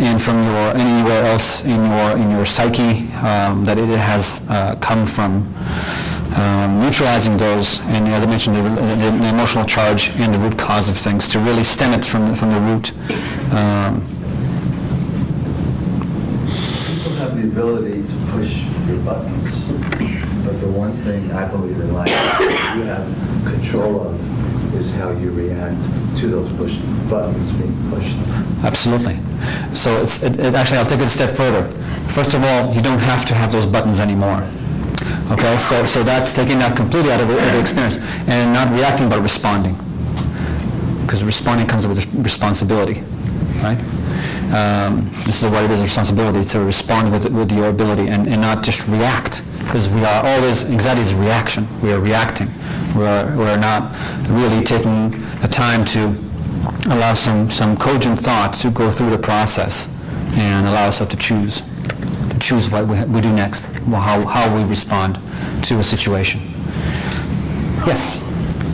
and from anywhere else in your psyche that it has come from, neutralizing those, and as I mentioned, the emotional charge and the root cause of things, to really stem it from the root. People have the ability to push your buttons, but the one thing I believe in life you have control of is how you react to those buttons being pushed. Absolutely. So actually, I'll take it a step further. First of all, you don't have to have those buttons anymore. Okay, so that's taking that completely out of the experience, and not reacting but responding. Because responding comes with responsibility, right? This is what it is, responsibility, to respond with your ability, and not just react. Because we are always, anxiety is reaction. We are reacting. We're not really taking the time to allow some cogent thought to go through the process and allow ourselves to choose what we do next, how we respond to a situation. Yes?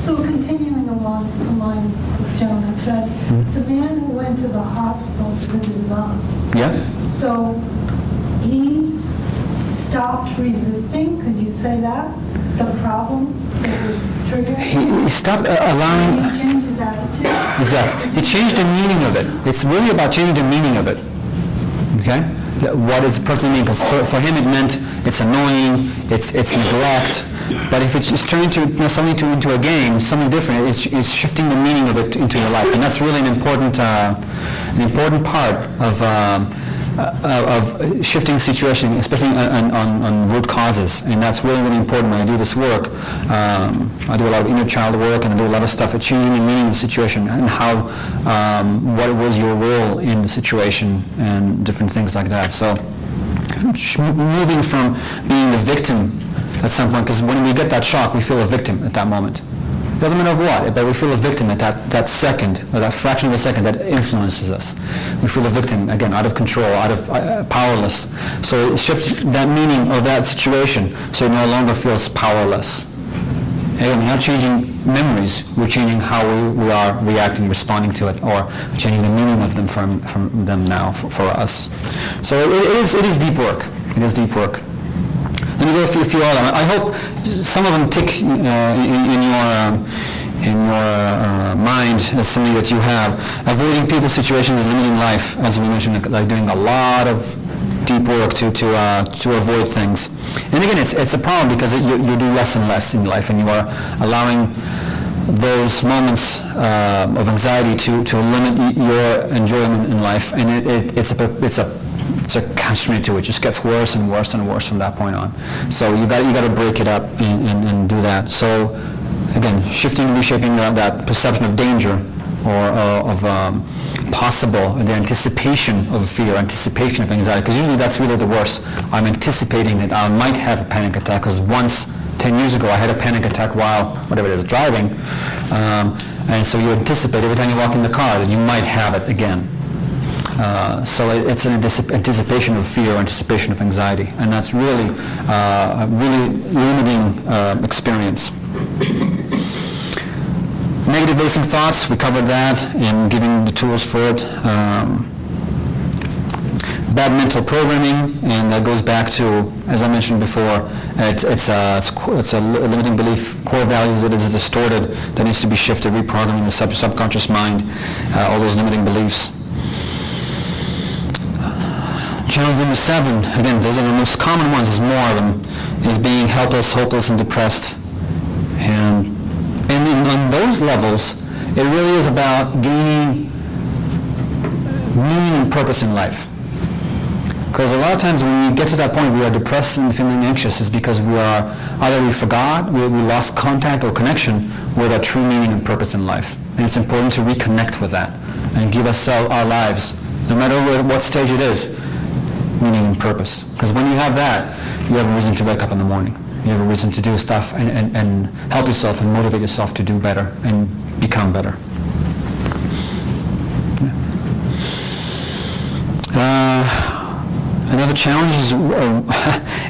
So continuing along the line this gentleman said, the man who went to the hospital to visit his aunt, Yeah? so he stopped resisting, could you say that? The problem, the trigger? He stopped allowing... He changed his attitude? Exactly. He changed the meaning of it. It's really about changing the meaning of it. Okay? what does it personally mean? Because for him it meant it's annoying, it's neglect. But if it's just turning to something into a game, something different, it's shifting the meaning of it into your life, and that's really an important part of shifting situation, especially on root causes, and that's really, really important when I do this work. I do a lot of inner child work, and I do a lot of stuff at changing the meaning of the situation and how, what was your role in the situation and different things like that. So moving from being the victim at some point, because when we get that shock, we feel a victim at that moment. It doesn't matter what, but we feel a victim at that second, or that fraction of a second that influences us. We feel a victim, again, out of control, out of powerless. So it shifts that meaning of that situation, so it no longer feels powerless. Again, we're not changing memories, we're changing how we are reacting, responding to it, or changing the meaning of them from them now for us. So it is deep work. It is deep work. Let me go through a few other. I hope some of them tick in your mind as something that you have. Avoiding people, situations, and limiting life, as we mentioned, like doing a lot of deep work to avoid things. And again, it's a problem because you do less and less in life, and you are allowing those moments of anxiety to limit your enjoyment in life, and it's a catch-22. It just gets worse and worse and worse from that point on. So you got to break it up and do that. So again, shifting, reshaping that perception of danger or of possible, the anticipation of fear, anticipation of anxiety, because usually that's really the worst. I'm anticipating that I might have a panic attack, because once 10 years ago I had a panic attack while, whatever it is, driving, and so you anticipate every time you walk in the car that you might have it again. So it's an anticipation of fear, anticipation of anxiety, and that's really a really limiting experience. Negative racing thoughts, we covered that in giving the tools for it. Bad mental programming, and that goes back to, as I mentioned before, it's a limiting belief, core values that is distorted, that needs to be shifted, reprogramming the subconscious mind, all those limiting beliefs. Challenge number 7, again, those are the most common ones, there's more of them, is being helpless, hopeless, and depressed. And on those levels, it really is about gaining meaning and purpose in life. Because a lot of times when we get to that point, we are depressed and feeling anxious, is because either we forgot, we lost contact or connection with our true meaning and purpose in life. And it's important to reconnect with that and give us our lives, no matter what stage it is, meaning and purpose. Because when you have that, you have a reason to wake up in the morning. You have a reason to do stuff and help yourself and motivate yourself to do better and become better. Another challenge is,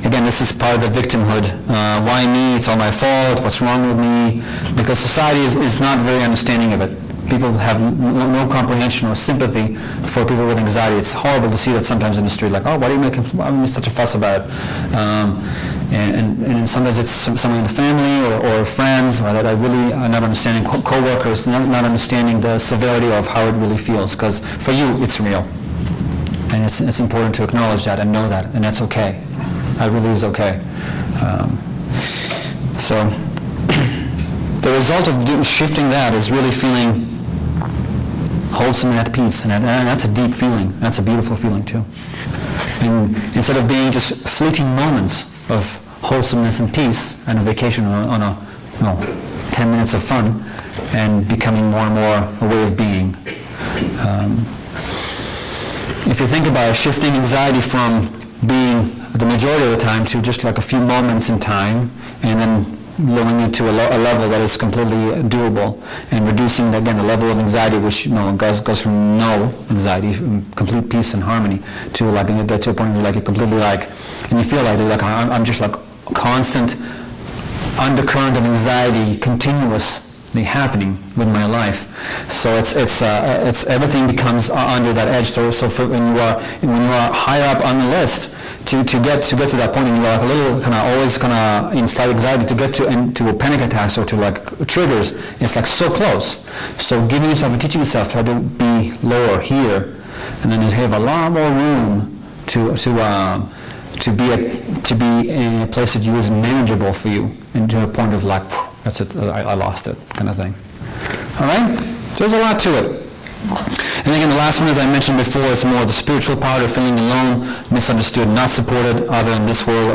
again, this is part of the victimhood. Why me? It's all my fault. What's wrong with me? Because society is not very understanding of it. People have no comprehension or sympathy for people with anxiety. It's horrible to see that sometimes in the street, like, oh, why are you making such a fuss about it? And sometimes it's someone in the family or friends or that I really are not understanding, co-workers, not understanding the severity of how it really feels, because for you, it's real. And it's important to acknowledge that and know that, and that's okay. That really is okay. So the result of shifting that is really feeling wholesome and at peace, and that's a deep feeling. That's a beautiful feeling too. And instead of being just fleeting moments of wholesomeness and peace and a vacation on a 10 minutes of fun, and becoming more and more a way of being. If you think about it, shifting anxiety from being the majority of the time to just like a few moments in time, and then lowering it to a level that is completely doable, and reducing, again, the level of anxiety, which goes from no anxiety, from complete peace and harmony, to like you get to a point where like you're completely like, and you feel like I'm just like constant undercurrent of anxiety, continuously happening with my life. So it's everything becomes under that edge. So when you are higher up on the list, to get to that point, and you are like a little always in slight anxiety to get to a panic attacks or to like triggers, it's like so close. So giving yourself and teaching yourself how to be lower here, and then you have a lot more room to be in a place that you is manageable for you, and to a point of like, that's it, I lost it, kind of thing. All right? So there's a lot to it. And again, the last one, as I mentioned before, is more the spiritual part of feeling alone, misunderstood, not supported, either in this world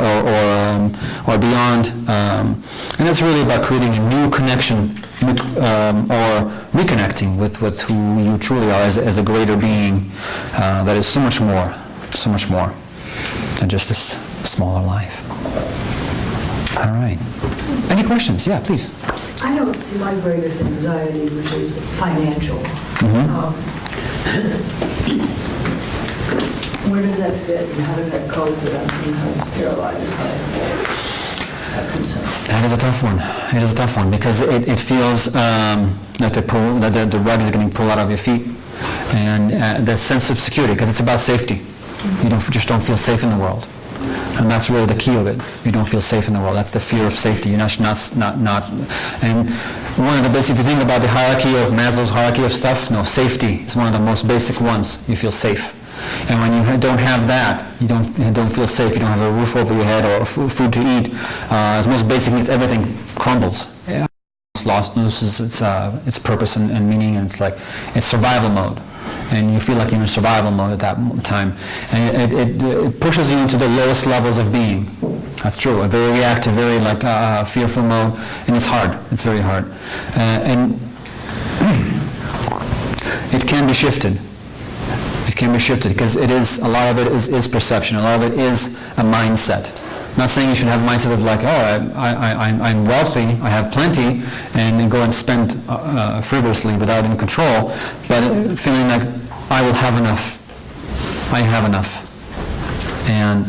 or beyond. And it's really about creating a new connection or reconnecting with who you truly are as a greater being that is so much more than just this smaller life. All right. Any questions? Yeah, please. I know it's my greatest anxiety, which is financial. Where does that fit, and how does that cope with I'm sometimes paralyzed by that concern? That is a tough one. It is a tough one because it feels that the rug is getting pulled out of your feet, and that sense of security, because it's about safety. You just don't feel safe in the world. And that's really the key of it. You don't feel safe in the world. That's the fear of safety. You're not. And one of the basic, if you think about the hierarchy of Maslow's hierarchy of stuff, no, safety is one of the most basic ones. You feel safe. And when you don't have that, you don't feel safe. You don't have a roof over your head or food to eat. As most basic needs, everything crumbles. Yeah. It's loses its purpose and meaning, and it's survival mode. And you feel like you're in survival mode at that time. And it pushes you into the lowest levels of being. That's true. A very reactive, very fearful mode, and it's hard. It's very hard. And it can be shifted. It can be shifted because a lot of it is perception. A lot of it is a mindset. I'm not saying you should have a mindset of I'm wealthy, I have plenty, and then go and spend frivolously without any control, but feeling like I will have enough. I have enough. And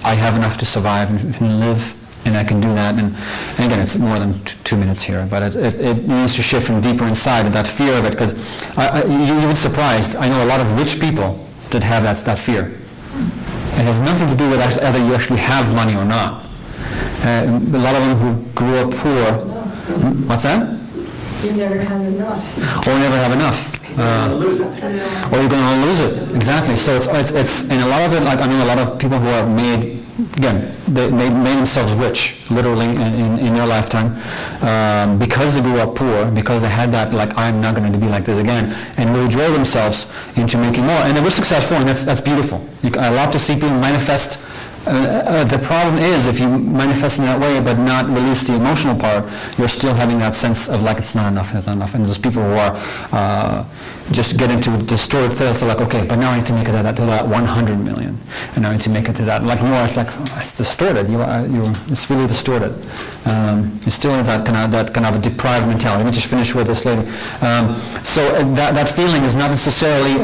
I have enough to survive and live, and I can do that. And again, it's more than 2 minutes here, but it needs to shift from deeper inside, and that fear of it, because you'll be surprised. I know a lot of rich people that have that fear. It has nothing to do with whether you actually have money or not. A lot of them who grew up poor, what's that? You never have enough. Or never have enough. Or you're going to lose it. Exactly. So it's and a lot of it, I know a lot of people who have made themselves rich, literally, in their lifetime, because they grew up poor, because they had that, I'm not going to be like this again, and really drove themselves into making more. And they were successful, and that's beautiful. I love to see people manifest. The problem is, if you manifest in that way but not release the emotional part, you're still having that sense of it's not enough, it's not enough. And there's people who are just get into distorted thoughts, okay, but now I need to make it to that 100 million, and now I need to make it to that. More, it's distorted. It's really distorted. It's still that kind of a deprived mentality. Let me just finish with this lady. So that feeling is not necessarily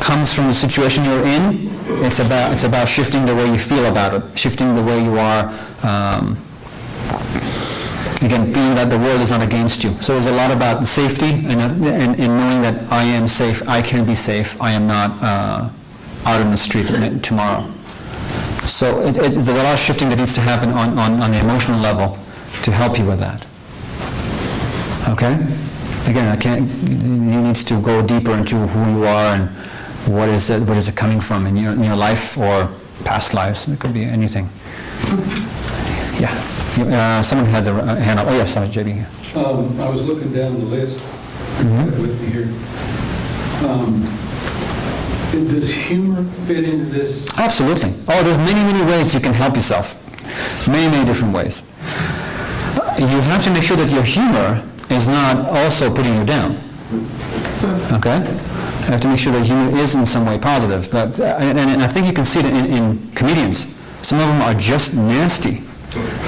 comes from the situation you're in. It's about shifting the way you feel about it, shifting the way you are. Again, being that the world is not against you. So it's a lot about safety and knowing that I am safe. I can be safe. I am not out in the street tomorrow. So it's a lot of shifting that needs to happen on the emotional level to help you with that. Okay. Again, you need to go deeper into who you are and what is it coming from in your life or past lives. It could be anything. Yeah. Someone had their hand up. Oh, yes, sorry, JB. I was looking down the list with me here. Does humor fit into this? Absolutely. Oh, there's many ways you can help yourself. Many different ways. You have to make sure that your humor is not also putting you down. Okay? You have to make sure that humor is in some way positive. And I think you can see it in comedians. Some of them are just nasty.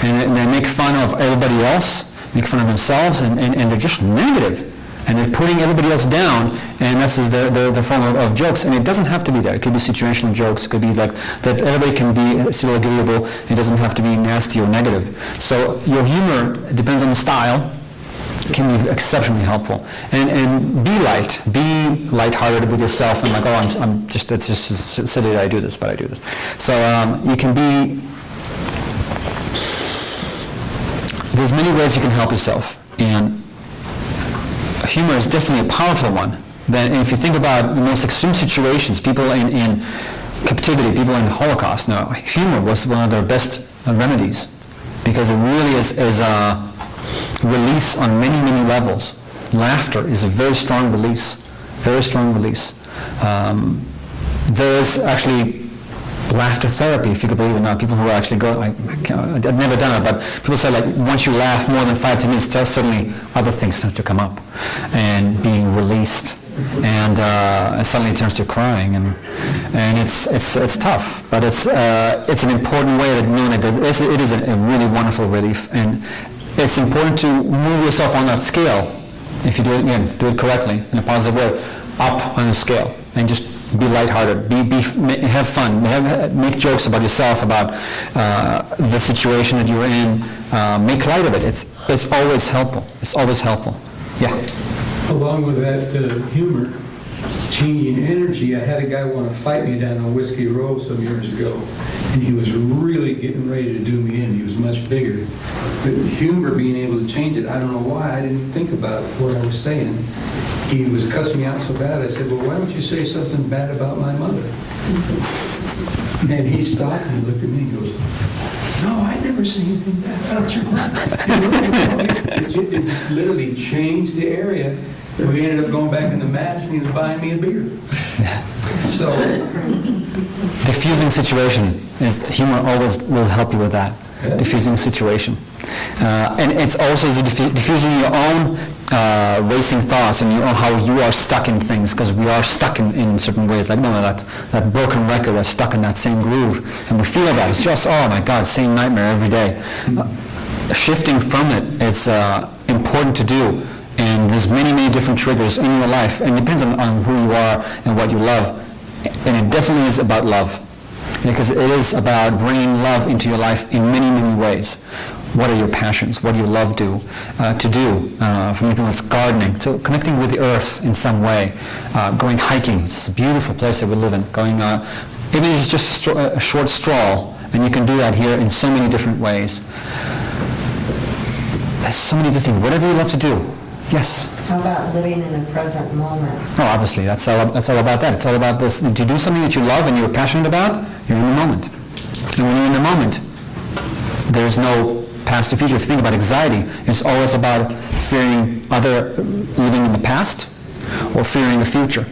And they make fun of everybody else, make fun of themselves, and they're just negative. And they're putting everybody else down, and this is the form of jokes. And it doesn't have to be that. It could be situational jokes. It could be that everybody can be still agreeable. It doesn't have to be nasty or negative. So your humor depends on the style. Can be exceptionally helpful, and be lighthearted with yourself, and it's just silly that I do this, but I do this. So you can be. There's many ways you can help yourself, and humor is definitely a powerful one. then if you think about the most extreme situations, people in captivity, people in the Holocaust, no, humor was one of their best remedies, because it really is a release on many, many levels. Laughter is a very strong release, very strong release. There is actually laughter therapy, if you could believe it or not. People who actually go, I've never done it, but people say, like, once you laugh more than 5 to 10 minutes, suddenly other things start to come up and being released, and suddenly it turns to crying, and it's tough, but it's an important way of knowing that it is a really wonderful relief, and it's important to move yourself on that scale. If you do it again, do it correctly in a positive way, up on the scale, and just be lighthearted, have fun, make jokes about yourself, about the situation that you're in. Make light of it. It's always helpful. It's always helpful. Yeah. Along with that humor, changing energy, I had a guy want to fight me down on Whiskey Row some years ago, and he was really getting ready to do me in. He was much bigger. But humor, being able to change it, I don't know why, I didn't think about what I was saying. He was cussing me out so bad, I said, well, why don't you say something bad about my mother? And he stopped and looked at me and goes, no, I never say anything bad about your mother. It literally changed the area. We ended up going back in the mats, and he was buying me a beer. So, Diffusing situation is humor always will help you with that. Diffusing situation, and it's also the diffusing your own racing thoughts and how you are stuck in things, because we are stuck in certain ways. Like that broken record that's stuck in that same groove, and we feel that it's just, oh my God, same nightmare every day. Shifting from it is important to do. And there's many, many different triggers in your life, and it depends on who you are and what you love. And it definitely is about love, because it is about bringing love into your life in many, many ways. What are your passions? What do you love to do? For many people, it's gardening, so connecting with the earth in some way, going hiking. It's a beautiful place that we live in. Going, even if it's just a short stroll, and you can do that here in so many different ways. There's so many different things. Whatever you love to do. Yes? How about living in the present moment? Oh, obviously, that's all about that. It's all about this. To do something that you love and you're passionate about, you're in the moment. And when you're in the moment, there's no past or future. If you think about anxiety, it's always about fearing living in the past or fearing the future.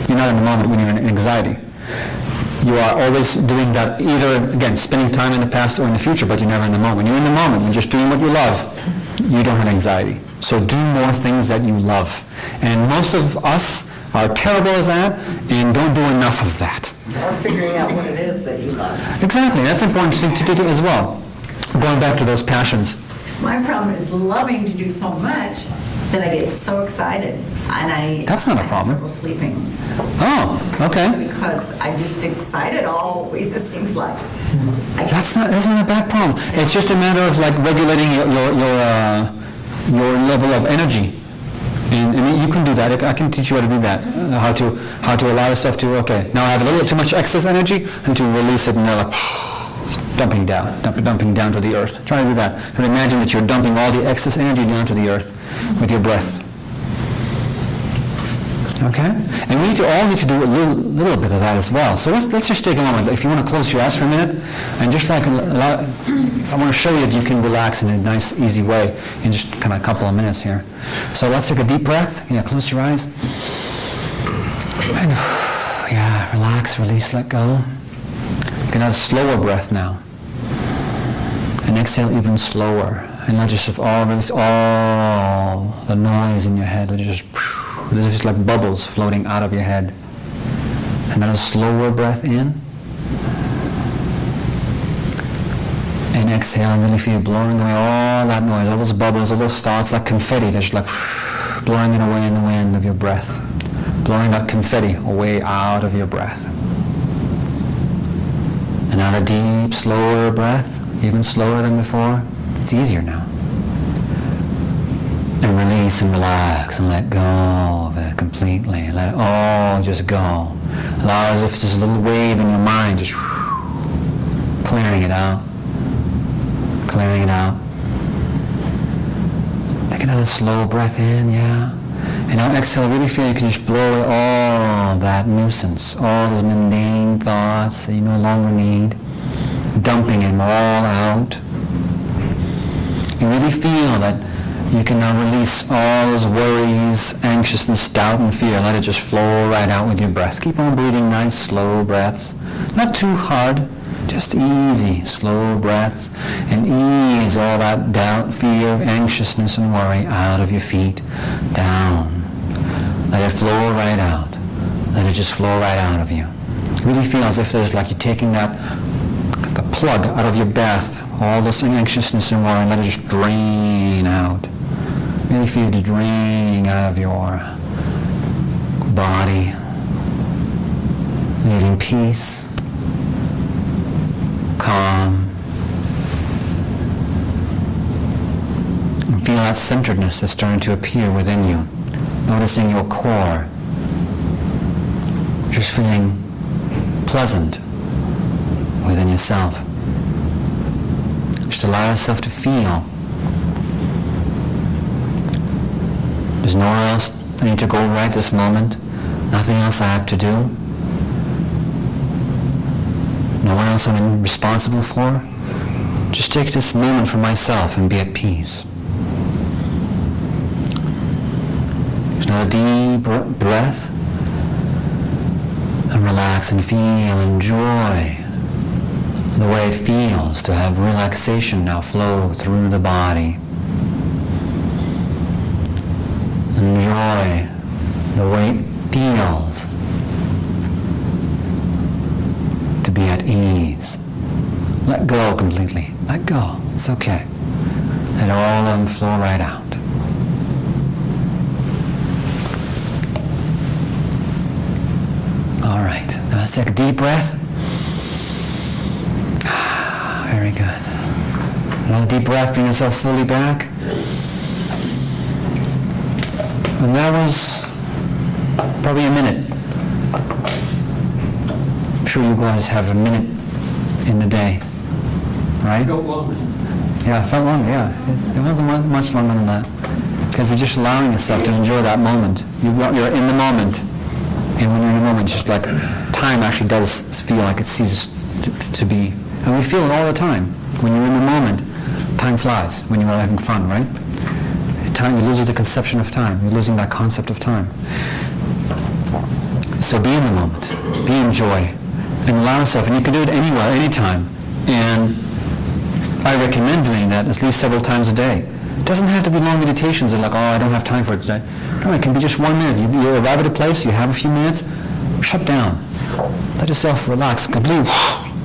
You're not in the moment when you're in anxiety. You are always doing that, either, again, spending time in the past or in the future, but you're never in the moment. When you're in the moment, you're just doing what you love, you don't have anxiety. So do more things that you love. And most of us are terrible at that and don't do enough of that. Or figuring out what it is that you love. Exactly. That's important to do as well. Going back to those passions. My problem is loving to do so much that I get so excited, and That's not a problem. I have trouble sleeping Oh, okay. because I'm just excited always, it seems like. That's not a bad problem. It's just a matter of like regulating your level of energy. And you can do that. I can teach you how to do that. How to allow yourself to, okay, now I have a little too much excess energy, and to release it, and then like dumping down to the earth. Try to do that. And imagine that you're dumping all the excess energy down to the earth with your breath. Okay? And we all need to do a little bit of that as well. So let's just take a moment. If you want to close your eyes for a minute, and just like I want to show you that you can relax in a nice, easy way in just kind of a couple of minutes here. So let's take a deep breath. Yeah, close your eyes. And yeah, relax, release, let go. Get another slower breath now. And exhale even slower. And let just release all the noise in your head. Let it just like bubbles floating out of your head. And then a slower breath in. And exhale and really feel blowing away all that noise, all those bubbles, all those thoughts, like confetti, that's like blowing it away in the wind of your breath. Blowing that confetti away out of your breath. Another deep, slower breath, even slower than before. It's easier now. And release and relax and let go of it completely. Let it all just go. Allow as if there's a little wave in your mind, just clearing it out. Clearing it out. Take another slow breath in, yeah. And now exhale, really feel you can just blow away all that nuisance, all those mundane thoughts that you no longer need, dumping them all out. You really feel that you can now release all those worries, anxiousness, doubt, and fear. Let it just flow right out with your breath. Keep on breathing nice, slow breaths. Not too hard, just easy, slow breaths. And ease all that doubt, fear, anxiousness, and worry out of your feet, down. Let it flow right out. Let it just flow right out of you. It really feels as if there's like you're taking the plug out of your bath, all this anxiousness and worry, let it just drain out. Really feel it draining out of your body, leaving peace, calm. And feel that centeredness that's starting to appear within you. Noticing your core. Just feeling pleasant within yourself. Just allow yourself to feel. There's nowhere else I need to go right this moment. Nothing else I have to do. No one else I'm responsible for. Just take this moment for myself and be at peace. There's another deep breath. And relax and feel, enjoy the way it feels to have relaxation now flow through the body. Enjoy the way it feels to be at ease. Let go completely. Let go. It's okay. Let all of them flow right out. All right. Now let's take a deep breath. Very good. Another deep breath, bring yourself fully back. And that was probably a minute. I'm sure you guys have a minute in the day, right? Felt longer. Yeah, it felt longer, yeah. It wasn't much longer than that. Because you're just allowing yourself to enjoy that moment. You're in the moment. And when you're in the moment, it's just like time actually does feel like it ceases to be. And we feel it all the time. When you're in the moment, time flies when you are having fun, right? Time, you lose the conception of time. You're losing that concept of time. So be in the moment. Be in joy. And allow yourself, and you can do it anywhere, anytime. And I recommend doing that at least several times a day. It doesn't have to be long meditations and like, oh, I don't have time for it today. No, it can be just 1 minute. You arrive at a place, you have a few minutes, shut down. Let yourself relax, completely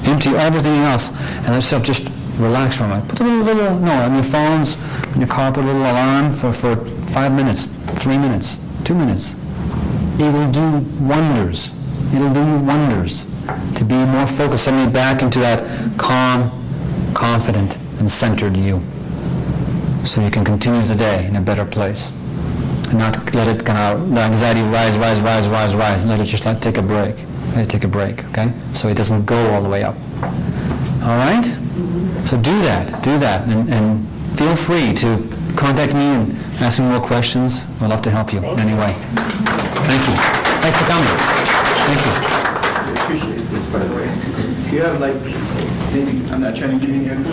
empty everything else, and let yourself just relax from it. Put a little on your phones, in your car, put a little alarm for 5 minutes, 3 minutes, 2 minutes. It will do wonders. It'll do you wonders to be more focused, suddenly back into that calm, confident, and centered you. So you can continue the day in a better place. And not let it kind of, the anxiety rise. Let it just take a break. Let it take a break, okay? So it doesn't go all the way up. All right? So do that, and feel free to contact me and ask me more questions. I'd love to help you in any way. Thank you. Thanks for coming. Thank you. I appreciate this, by the way. If you have maybe, I'm not trying to get in here.